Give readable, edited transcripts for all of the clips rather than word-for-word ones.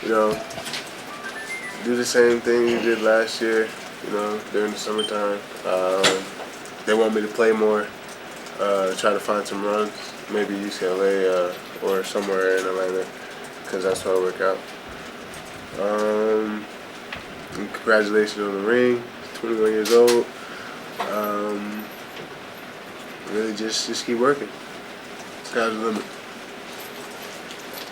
you know, do the same thing you did last year, you know, during the summertime. They want me to play more, try to find some runs, maybe UCLA or somewhere in Atlanta, because that's where I work out. And congratulations on the ring, 21 years old. Really just keep working. Sky's the limit.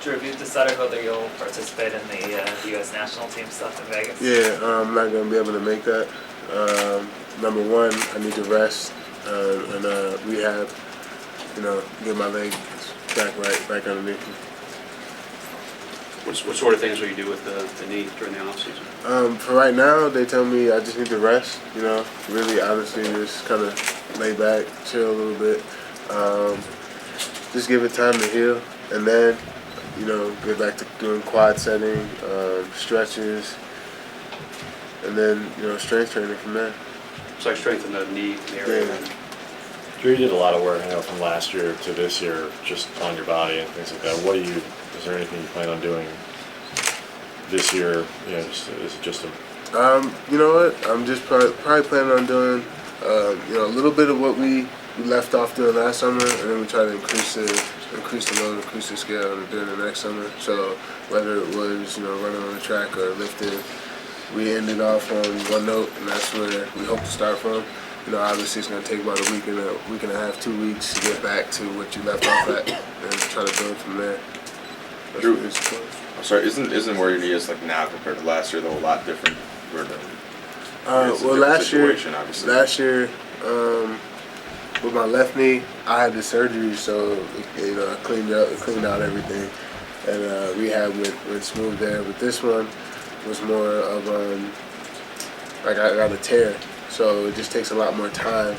Drew, have you decided whether you'll participate in the U.S. national team stuff in Vegas? Yeah, I'm not going to be able to make that. Number one, I need to rest and rehab, you know, get my legs back underneath me. What sort of things will you do with the knee during the offseason? For right now, they tell me I just need to rest, you know, really honestly just kind of lay back, chill a little bit, just give it time to heal, and then, you know, get back to doing quad setting, stretches, and then, you know, strength training from there. It's like strengthen the knee area. Yeah. Drew, you did a lot of work, I know, from last year to this year, just on your body and things like that. Is there anything you plan on doing this year? You know, is it just a... You know what? I'm just probably planning on doing, you know, a little bit of what we left off doing last summer, and then we try to increase the load, increase the scale during the next summer. So whether it was, you know, running on the track or lifting, we ended off on one note, and that's where we hope to start from. You know, obviously it's going to take about a week and a half, 2 weeks to get back to what you left off at, and try to build from there. Drew, I'm sorry, isn't where your knee is like now compared to last year though a lot different? Well, last year with my left knee, I had the surgery, so you know I cleaned out everything, and rehab went smooth there. But this one was more of like I got a tear, so it just takes a lot more time,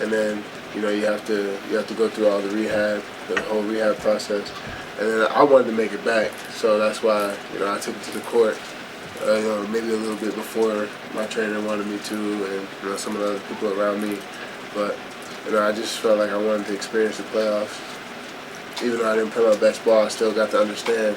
and then you know you have to go through all the whole rehab process. And then I wanted to make it back, so that's why, you know, I took it to the court, you know, maybe a little bit before my trainer wanted me to, and you know, some of the other people around me. But you know, I just felt like I wanted to experience the playoffs. Even though I didn't play my best ball, I still got to understand,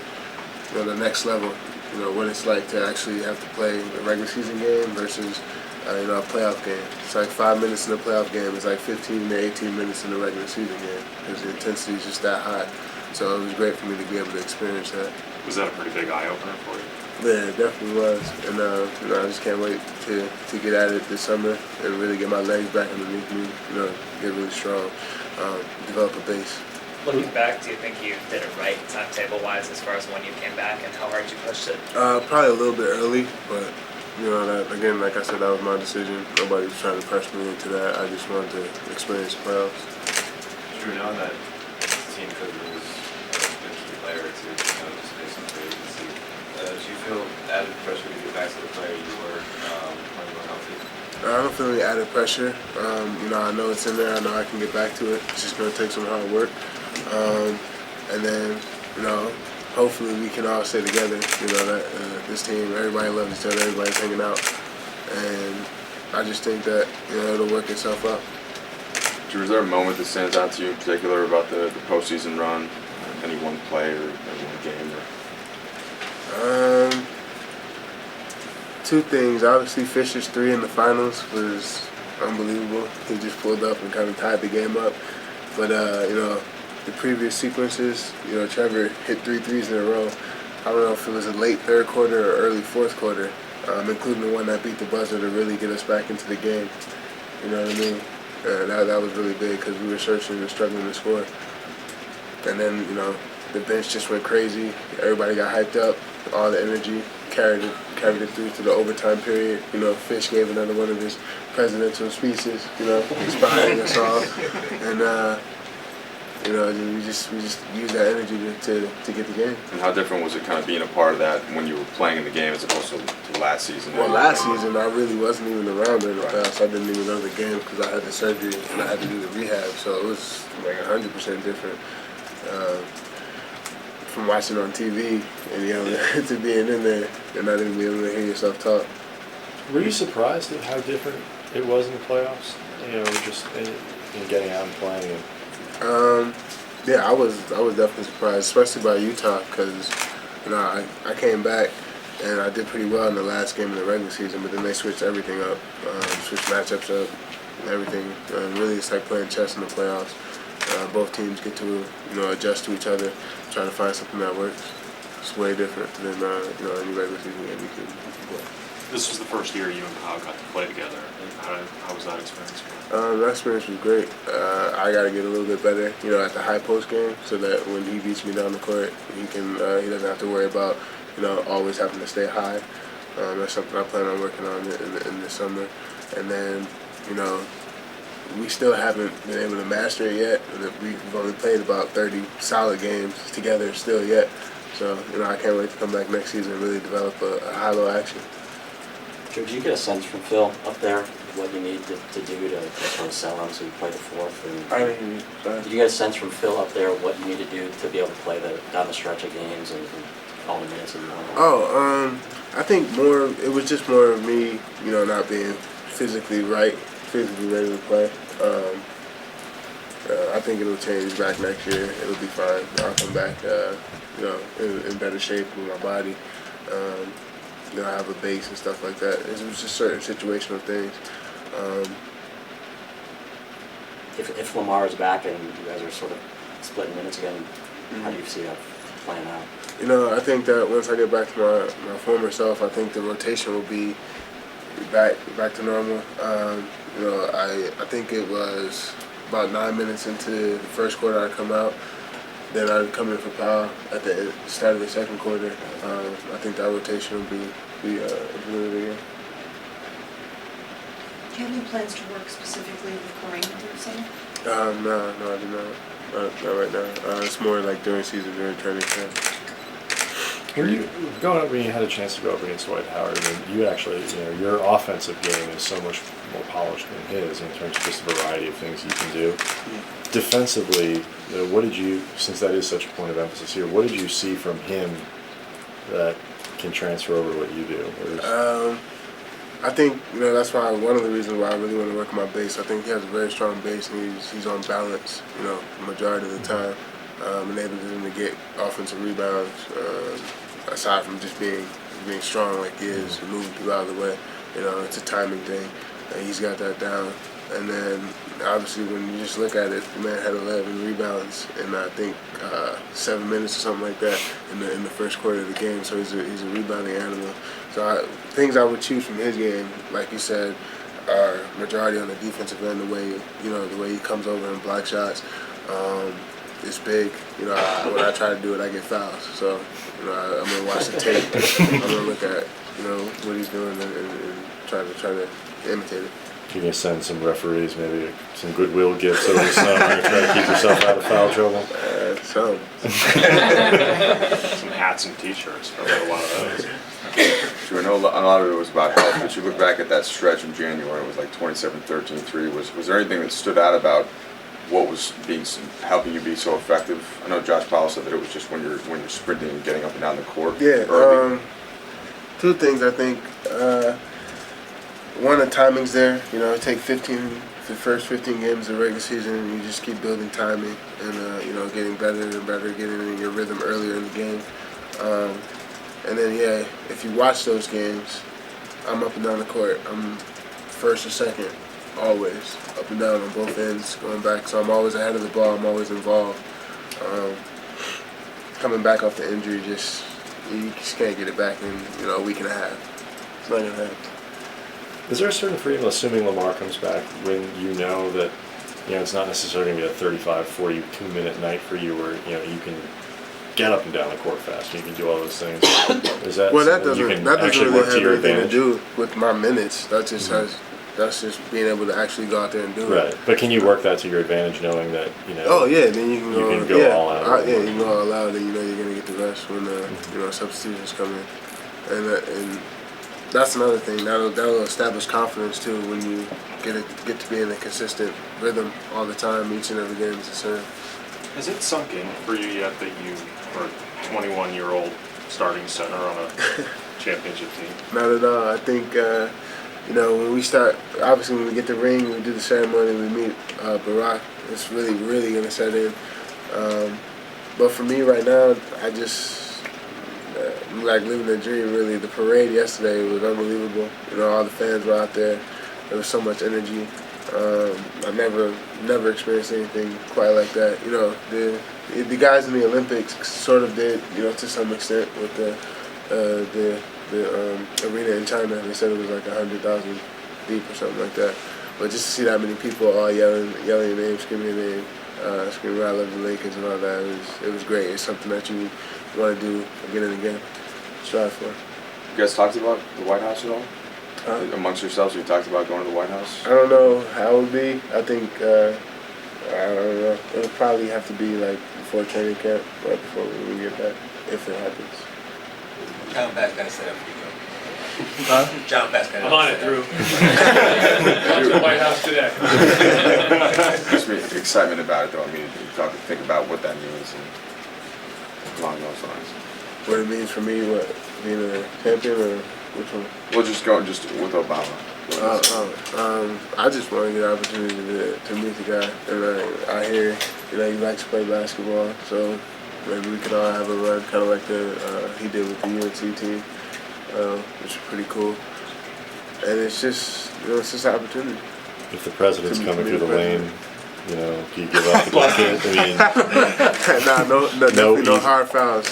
you know, the next level. You know, what it's like to actually have to play a regular season game versus, you know, a playoff game. It's like 5 minutes in a playoff game. It's like 15 to 18 minutes in a regular season game because the intensity is just that high. So it was great for me to be able to experience that. Was that a pretty big eye-opener for you? Yeah, it definitely was. And you know, I just can't wait to get at it this summer and really get my legs back underneath me, you know, get really strong, develop a base. Looking back, do you think you did it right timetable-wise as far as when you came back and how hard you pushed it? Probably a little bit early, but you know, that, again, like I said, that was my decision. Nobody was trying to press me into that. I just wanted to experience the playoffs. Drew, knowing that the team could lose a key player or two, kind of just based on free agency, do you feel added pressure to get back to the player you were when you were healthy? I don't feel any added pressure. You know, I know it's in there. I know I can get back to it. It's just going to take some hard work. And then, you know, hopefully we can all stay together. You know, that this team, everybody loves each other. Everybody's hanging out. And I just think that, you know, it'll work itself out. Drew, is there a moment that stands out to you in particular about the postseason run? Any one play or one game? Two things. Obviously, Fisher's 3 in the finals was unbelievable. He just pulled up and kind of tied the game up. But, you know, the previous sequences, you know, Trevor hit 3 threes in a row. I don't know if it was a late third quarter or early fourth quarter, including the one that beat the buzzer to really get us back into the game. You know what I mean? That was really big because we were searching and struggling to score. And then, you know, the bench just went crazy. Everybody got hyped up. All the energy carried it through to the overtime period. You know, Fish gave another one of his presidential speeches, you know, inspiring us all. And, you know, we just used that energy to get the game. And how different was it kind of being a part of that when you were playing in the game as opposed to last season? Well, last season I really wasn't even around during the playoffs. I didn't even know the game because I had the surgery and I had to do the rehab. So it was like 100% different from watching on TV and, you know, to being in there and not even being able to hear yourself talk. Were you surprised at how different it was in the playoffs? You know, just in getting out and playing. Yeah, I was definitely surprised, especially by Utah, because I came back and I did pretty well in the last game of the regular season, but then they switched everything up, switched matchups up, everything. Really, it's like playing chess in the playoffs. Both teams get to adjust to each other, try to find something that works. It's way different than any regular season game you can play. This was the first year you and Kyle got to play together. How was that experience? That experience was great. I got to get a little bit better, at the high post game, so that when he beats me down the court, he doesn't have to worry about, always having to stay high. That's something I plan on working on in the summer. And then, we still haven't been able to master it yet. We've only played about 30 solid games together still yet. So, I can't wait to come back next season and really develop a high-low action. Did you get a sense from Phil up there what you need to do to sort of sell him so you play the fourth? Did you get a sense from Phil up there what you need to do to be able to play down the stretch of games and all the minutes that you want? I think it was just more of me, not being physically ready to play. I think it'll change back next year. It'll be fine. I'll come back, in better shape with my body. I have a base and stuff like that. It was just certain situational things. If Lamar is back and you guys are sort of splitting minutes again, how do you see that playing out? I think that once I get back to my former self, I think the rotation will be back to normal. I think it was about 9 minutes into the first quarter I'd come out. Then I'd come in for Powell at the start of the second quarter. I think that rotation will be implemented again. Do you have any plans to work specifically with Kareem, did you say? No, I do not. Not right now. It's more like during season, during training camp. Were you going up when you had a chance to go up against Dwight Howard? I mean, you actually, your offensive game is so much more polished than his in terms of just the variety of things you can do. Defensively, what did you, since that is such a point of emphasis here, what did you see from him that can transfer over to what you do? I think that's why one of the reasons why I really want to work on my base. I think he has a very strong base and he's on balance. The majority of the time, enabling him to get offensive rebounds. Aside from just being strong like he is, and moving people out of the way, it's a timing thing. And he's got that down. And then obviously when you just look at it, the man had 11 rebounds in I think 7 minutes or something like that in the first quarter of the game. So he's a rebounding animal. So things I would choose from his game, like you said, are majority on the defensive end. The way he comes over and block shots. It's big. When I try to do it, I get fouls. So I'm gonna watch the tape. I'm gonna look at what he's doing and try to imitate it. You can send some referees maybe some goodwill gifts over the summer to try to keep yourself out of foul trouble. Some hats and T-shirts. Probably a lot of those. Sure, I know a lot of it was about health, but you look back at that stretch in January, it was like 27-13-3. Was there anything that stood out about what was helping you be so effective? I know Josh Powell said that it was just when you're sprinting and getting up and down the court. Yeah. Two things I think. One, the timing's there. It takes the first 15 games of the regular season, and you just keep building timing and getting better and better, getting in your rhythm earlier in the game. And then if you watch those games, I'm up and down the court. I'm first or second, always up and down on both ends, going back. So I'm always ahead of the ball. I'm always involved. Coming back off the injury, you just can't get it back in a week and a half. It's not gonna happen. Is there a certain freedom, assuming Lamar comes back, when you know that it's not necessarily going to be a 35, 42 minute night for you, where you can get up and down the court fast, you can do all those things? Is that that doesn't really have anything to do with my minutes. That just that's just being able to actually go out there and do it. Right, but can you work that to your advantage, knowing that Oh yeah, then you can go all out. You can go all out, and you're gonna get the rest when substitutions come in, and that's another thing that'll establish confidence too when you get to be in a consistent rhythm all the time. Each and every game is the same. Has it sunk in for you yet that you are a 21-year-old starting center on a championship team? Not at all. I think when we start, obviously when we get the ring, we do the ceremony, we meet Barack. It's really gonna set in. But for me right now, like living the dream. Really, the parade yesterday was unbelievable. You know, all the fans were out there. There was so much energy. I never experienced anything quite like that. You know, the guys in the Olympics sort of did, you know, to some extent with the arena in China. They said it was like 100,000 deep or something like that. But just to see that many people all yelling your name, screaming your name, screaming "I love the Lakers" and all that, it was great. It's something that you want to do again and again, strive for. You guys talked about the White House at all? Amongst yourselves, you talked about going to the White House? I don't know how it would be. I think, I don't know. It'll probably have to be like before training camp, right before we get back, if it happens. John Bass got to set up for you. Huh? John Bass got to I'm on it, Drew. Went to the White House today. Just the excitement about it, though. I mean, you think about what that means and along those lines. What it means for me, what, being a champion, or which one? Well, just with Obama. I just want to get an opportunity to meet the guy, and I hear, you know, he likes to play basketball, so maybe we could all have a run, kind of like he did with the UNC team, which is pretty cool. And it's just, you know, it's just an opportunity. If the president's coming through the lane, you know, do you give up the bucket? I mean, definitely no hard fouls.